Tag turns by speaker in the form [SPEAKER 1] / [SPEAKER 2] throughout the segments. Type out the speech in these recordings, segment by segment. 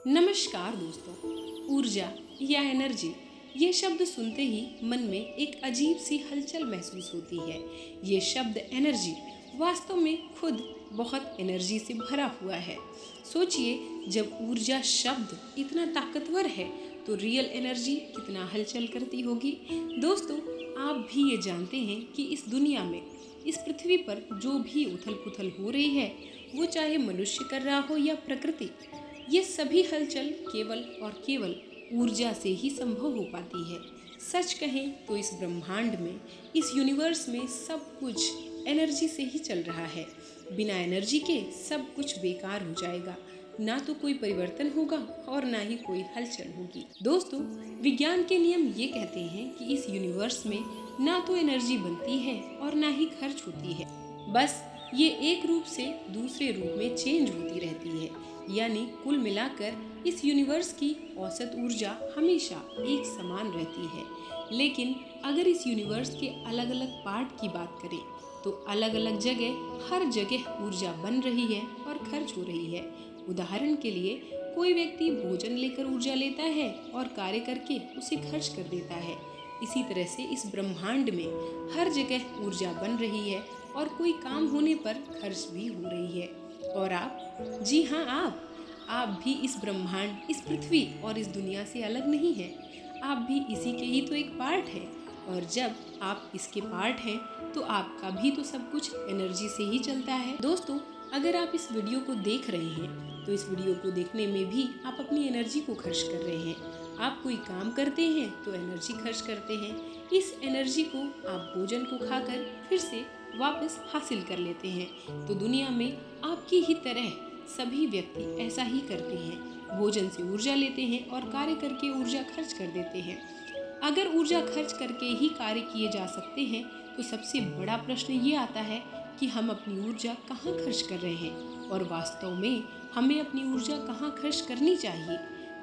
[SPEAKER 1] नमस्कार दोस्तों। ऊर्जा या एनर्जी ये शब्द सुनते ही मन में एक अजीब सी हलचल महसूस होती है। ये शब्द एनर्जी वास्तव में खुद बहुत एनर्जी से भरा हुआ है। सोचिए, जब ऊर्जा शब्द इतना ताकतवर है तो रियल एनर्जी कितना हलचल करती होगी। दोस्तों, आप भी ये जानते हैं कि इस दुनिया में, इस पृथ्वी पर जो भी उथल पुथल हो रही है, वो चाहे मनुष्य कर रहा हो या प्रकृति, ये सभी हलचल केवल और केवल ऊर्जा से ही संभव हो पाती है। सच कहें तो इस ब्रह्मांड में, इस यूनिवर्स में सब कुछ एनर्जी से ही चल रहा है। बिना एनर्जी के सब कुछ बेकार हो जाएगा। ना तो कोई परिवर्तन होगा और ना ही कोई हलचल होगी। दोस्तों, विज्ञान के नियम ये कहते हैं कि इस यूनिवर्स में ना तो एनर्जी बनती है और ना ही खर्च होती है। बस ये एक रूप से दूसरे रूप में चेंज होती रहती है। यानी कुल मिलाकर इस यूनिवर्स की औसत ऊर्जा हमेशा एक समान रहती है। लेकिन अगर इस यूनिवर्स के अलग अलग पार्ट की बात करें तो अलग अलग जगह, हर जगह ऊर्जा बन रही है और खर्च हो रही है। उदाहरण के लिए, कोई व्यक्ति भोजन लेकर ऊर्जा लेता है और कार्य करके उसे खर्च कर देता है। इसी तरह से इस ब्रह्मांड में हर जगह ऊर्जा बन रही है और कोई काम होने पर खर्च भी हो रही है। और आप, जी हाँ, आप भी इस ब्रह्मांड, इस पृथ्वी और इस दुनिया से अलग नहीं हैं। आप भी इसी के ही तो एक पार्ट हैं। और जब आप इसके पार्ट हैं तो आपका भी तो सब कुछ एनर्जी से ही चलता है। दोस्तों, अगर आप इस वीडियो को देख रहे हैं तो इस वीडियो को देखने में भी आप अपनी एनर्जी को खर्च कर रहे हैं। आप कोई काम करते हैं तो एनर्जी खर्च करते हैं। इस एनर्जी को आप भोजन को खाकर फिर से वापस हासिल कर लेते हैं। तो दुनिया में आपकी ही तरह सभी व्यक्ति ऐसा ही करते हैं। भोजन से ऊर्जा लेते हैं और कार्य करके ऊर्जा खर्च कर देते हैं। अगर ऊर्जा खर्च करके ही कार्य किए जा सकते हैं तो सबसे बड़ा प्रश्न ये आता है कि हम अपनी ऊर्जा कहाँ खर्च कर रहे हैं और वास्तव में हमें अपनी ऊर्जा कहाँ खर्च करनी चाहिए।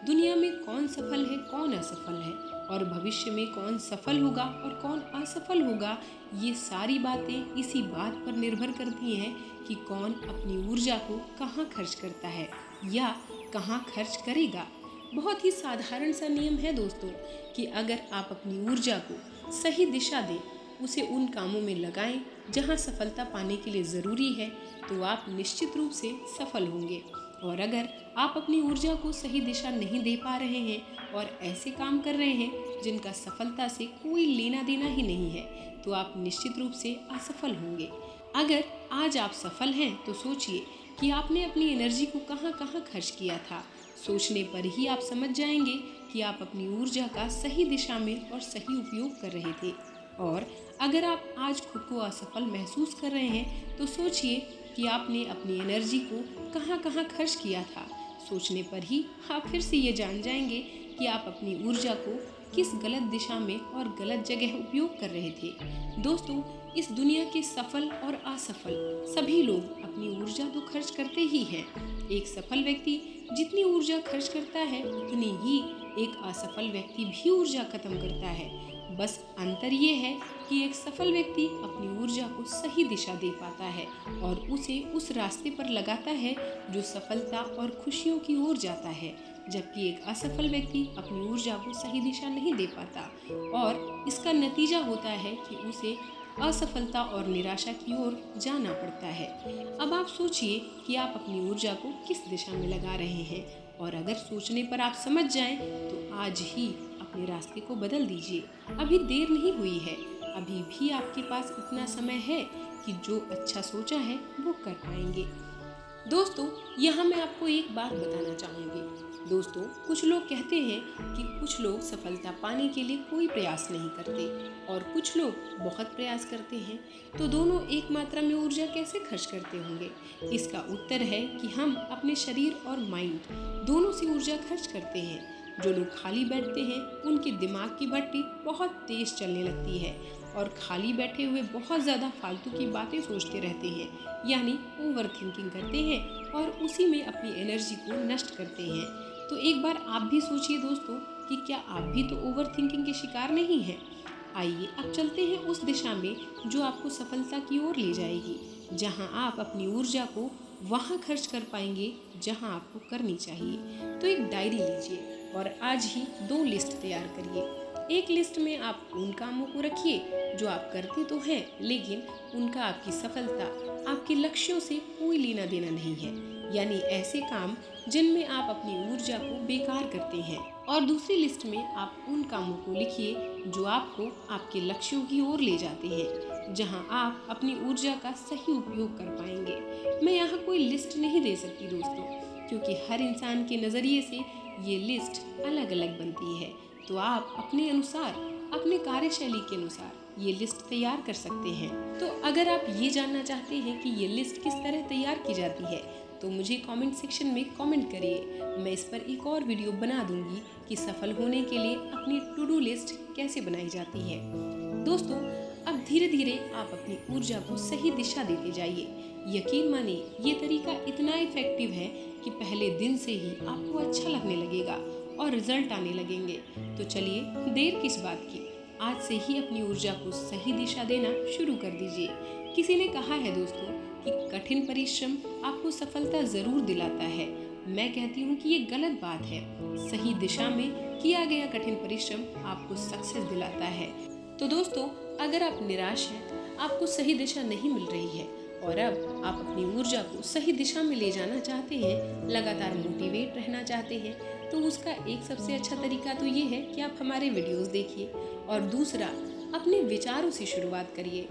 [SPEAKER 1] दुनिया में कौन सफल है, कौन असफल है और भविष्य में कौन सफल होगा और कौन असफल होगा, ये सारी बातें इसी बात पर निर्भर करती हैं कि कौन अपनी ऊर्जा को कहाँ खर्च करता है या कहाँ खर्च करेगा। बहुत ही साधारण सा नियम है दोस्तों कि अगर आप अपनी ऊर्जा को सही दिशा दें, उसे उन कामों में लगाएं जहां सफलता पाने के लिए ज़रूरी है, तो आप निश्चित रूप से सफल होंगे। और अगर आप अपनी ऊर्जा को सही दिशा नहीं दे पा रहे हैं और ऐसे काम कर रहे हैं जिनका सफलता से कोई लेना देना ही नहीं है, तो आप निश्चित रूप से असफल होंगे। अगर आज आप सफल हैं तो सोचिए कि आपने अपनी एनर्जी को कहाँ कहाँ खर्च किया था। सोचने पर ही आप समझ जाएंगे कि आप अपनी ऊर्जा का सही दिशा में और सही उपयोग कर रहे थे। और अगर आप आज खुद को असफल महसूस कर रहे हैं तो सोचिए कि आपने अपनी एनर्जी को कहाँ कहाँ खर्च किया था। सोचने पर ही आप फिर से ये जान जाएंगे कि आप अपनी ऊर्जा को किस गलत दिशा में और गलत जगह उपयोग कर रहे थे। दोस्तों, इस दुनिया के सफल और असफल सभी लोग अपनी ऊर्जा तो खर्च करते ही हैं। एक सफल व्यक्ति जितनी ऊर्जा खर्च करता है उतनी ही एक असफल व्यक्ति भी ऊर्जा खत्म करता है। बस अंतर ये है कि एक सफल व्यक्ति अपनी ऊर्जा को सही दिशा दे पाता है और उसे उस रास्ते पर लगाता है जो सफलता और खुशियों की ओर जाता है, जबकि एक असफल व्यक्ति अपनी ऊर्जा को सही दिशा नहीं दे पाता और इसका नतीजा होता है कि उसे असफलता और निराशा की ओर जाना पड़ता है। अब आप सोचिए कि आप अपनी ऊर्जा को किस दिशा में लगा रहे हैं, और अगर सोचने पर आप समझ जाएं तो आज ही अपने रास्ते को बदल दीजिए। अभी देर नहीं हुई है। अभी भी आपके पास इतना समय है कि जो अच्छा सोचा है वो कर पाएंगे। दोस्तों, यहाँ मैं आपको एक बात बताना चाहूँगी। दोस्तों, कुछ लोग कहते हैं कि कुछ लोग सफलता पाने के लिए कोई प्रयास नहीं करते और कुछ लोग बहुत प्रयास करते हैं। तो दोनों एक मात्रा में ऊर्जा कैसे खर्च करते होंगे? इसका उत्तर है कि हम अपने शरीर और माइंड दोनों से ऊर्जा खर्च करते हैं। जो लोग खाली बैठते हैं उनके दिमाग की बत्ती बहुत तेज चलने लगती है और खाली बैठे हुए बहुत ज़्यादा फालतू की बातें सोचते रहते हैं, यानी ओवर थिंकिंग करते हैं और उसी में अपनी एनर्जी को नष्ट करते हैं। तो एक बार आप भी सोचिए दोस्तों कि क्या आप भी तो ओवर थिंकिंग के शिकार नहीं हैं। आइए अब चलते हैं उस दिशा में जो आपको सफलता की ओर ले जाएगी, जहां आप अपनी ऊर्जा को वहाँ खर्च कर पाएंगे जहाँ आपको करनी चाहिए। तो एक डायरी लीजिए और आज ही 2 लिस्ट तैयार करिए। एक लिस्ट में आप उन कामों को रखिए जो आप करते तो हैं, लेकिन उनका आपकी सफलता, आपके लक्ष्यों से कोई लेना देना नहीं है, यानी ऐसे काम जिनमें आप अपनी ऊर्जा को बेकार करते हैं। और दूसरी लिस्ट में आप उन कामों को लिखिए जो आपको आपके लक्ष्यों की ओर ले जाते हैं, जहां आप अपनी ऊर्जा का सही उपयोग कर पाएंगे। मैं यहाँ कोई लिस्ट नहीं दे सकती दोस्तों, क्योंकि हर इंसान के नज़रिए से ये लिस्ट अलग अलग बनती है। तो आप अपने अनुसार, अपने कार्यशैली के अनुसार ये लिस्ट तैयार कर सकते हैं। तो अगर आप ये जानना चाहते हैं कि ये लिस्ट किस तरह तैयार की जाती है, तो मुझे कमेंट सेक्शन में कमेंट करिए। मैं इस पर एक और वीडियो बना दूंगी कि सफल होने के लिए अपनी टू डू लिस्ट कैसे बनाई जाती है। दोस्तों, अब धीरे धीरे आप अपनी ऊर्जा को सही दिशा देते जाइए। यकीन मानिए, ये तरीका इतना इफेक्टिव है कि पहले दिन से ही आपको अच्छा लगने लगेगा और रिजल्ट आने लगेंगे। तो चलिए, देर किस बात की, आज से ही अपनी ऊर्जा को सही दिशा देना शुरू कर दीजिए। किसी ने कहा है दोस्तों कि कठिन परिश्रम आपको सफलता जरूर दिलाता है। मैं कहती हूँ कि ये गलत बात है। सही दिशा में किया गया कठिन परिश्रम आपको सक्सेस दिलाता है। तो दोस्तों, अगर आप निराश हैं, आपको सही दिशा नहीं मिल रही है और अब आप अपनी ऊर्जा को सही दिशा में ले जाना चाहते हैं, लगातार मोटिवेट रहना चाहते हैं, तो उसका एक सबसे अच्छा तरीका तो ये है कि आप हमारे वीडियोस देखिए। और दूसरा, अपने विचारों से शुरुआत करिए।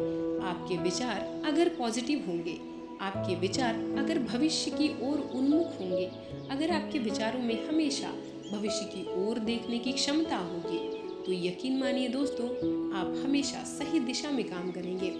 [SPEAKER 1] आपके विचार अगर पॉजिटिव होंगे, आपके विचार अगर भविष्य की ओर उन्मुख होंगे, अगर आपके विचारों में हमेशा भविष्य की ओर देखने की क्षमता होगी, तो यकीन मानिए दोस्तों, आप हमेशा सही दिशा में काम करेंगे।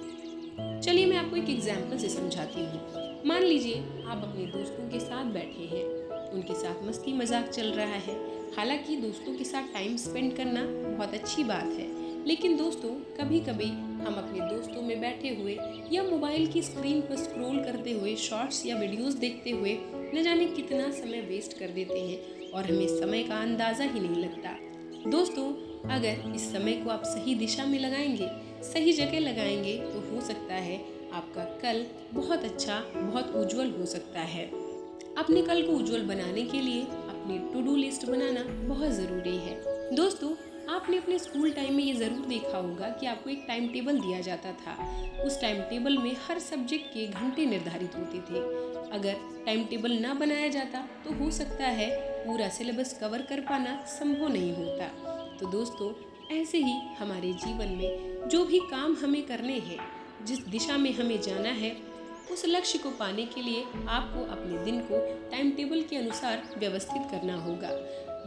[SPEAKER 1] चलिए, मैं आपको एक एग्जाम्पल से समझाती हूँ। मान लीजिए आप अपने दोस्तों के साथ बैठे हैं, उनके साथ मस्ती मजाक चल रहा है। हालांकि दोस्तों के साथ टाइम स्पेंड करना बहुत अच्छी बात है, लेकिन दोस्तों, कभी कभी हम अपने दोस्तों में बैठे हुए या मोबाइल की स्क्रीन पर स्क्रॉल करते हुए, शॉर्ट्स या वीडियोस देखते हुए न जाने कितना समय वेस्ट कर देते हैं और हमें समय का अंदाज़ा ही नहीं लगता। दोस्तों, अगर इस समय को आप सही दिशा में लगाएंगे, सही जगह लगाएंगे, तो हो सकता है आपका कल बहुत अच्छा, बहुत उज्जवल हो सकता है। अपने कल को उज्जवल बनाने के लिए अपनी टू डू लिस्ट बनाना बहुत ज़रूरी है। दोस्तों, आपने अपने स्कूल टाइम में ये ज़रूर देखा होगा कि आपको एक टाइम टेबल दिया जाता था। उस टाइम टेबल में हर सब्जेक्ट के घंटे निर्धारित होते थे। अगर टाइम टेबल ना बनाया जाता तो हो सकता है पूरा सिलेबस कवर कर पाना संभव नहीं होता। तो दोस्तों, ऐसे ही हमारे जीवन में जो भी काम हमें करने हैं, जिस दिशा में हमें जाना है, उस लक्ष्य को पाने के लिए आपको अपने दिन को टाइम टेबल के अनुसार व्यवस्थित करना होगा।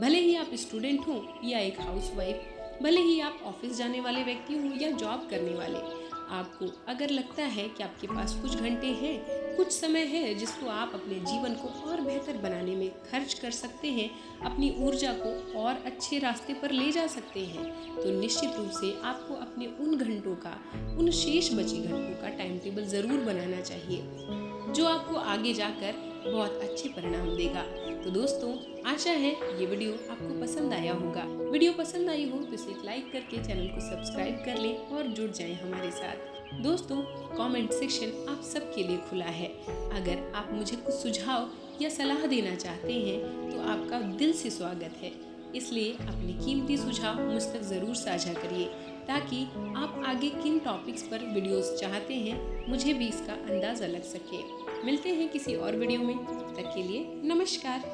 [SPEAKER 1] भले ही आप स्टूडेंट हों या एक हाउसवाइफ, भले ही आप ऑफिस जाने वाले व्यक्ति हों या जॉब करने वाले, आपको अगर लगता है कि आपके पास कुछ घंटे हैं, कुछ समय है जिसको आप अपने जीवन को और बेहतर बनाने में खर्च कर सकते हैं, अपनी ऊर्जा को और अच्छे रास्ते पर ले जा सकते हैं, तो निश्चित रूप से आपको अपने उन घंटों का, उन शेष बचे घंटों का टाइम टेबल ज़रूर बनाना चाहिए, जो आपको आगे जाकर बहुत अच्छे परिणाम देगा। तो दोस्तों, आशा है ये वीडियो आपको पसंद आया होगा। वीडियो पसंद आई हो तो इसे लाइक करके चैनल को सब्सक्राइब कर लें और जुड़ जाएं हमारे साथ। दोस्तों, कमेंट सेक्शन आप सबके लिए खुला है। अगर आप मुझे कुछ सुझाव या सलाह देना चाहते हैं तो आपका दिल से स्वागत है। इसलिए अपने कीमती सुझाव मुझ तक ज़रूर साझा करिए, ताकि आप आगे किन टॉपिक्स पर वीडियोस चाहते हैं, मुझे भी इसका अंदाज़ा लग सके। मिलते हैं किसी और वीडियो में, तब तक के लिए नमस्कार।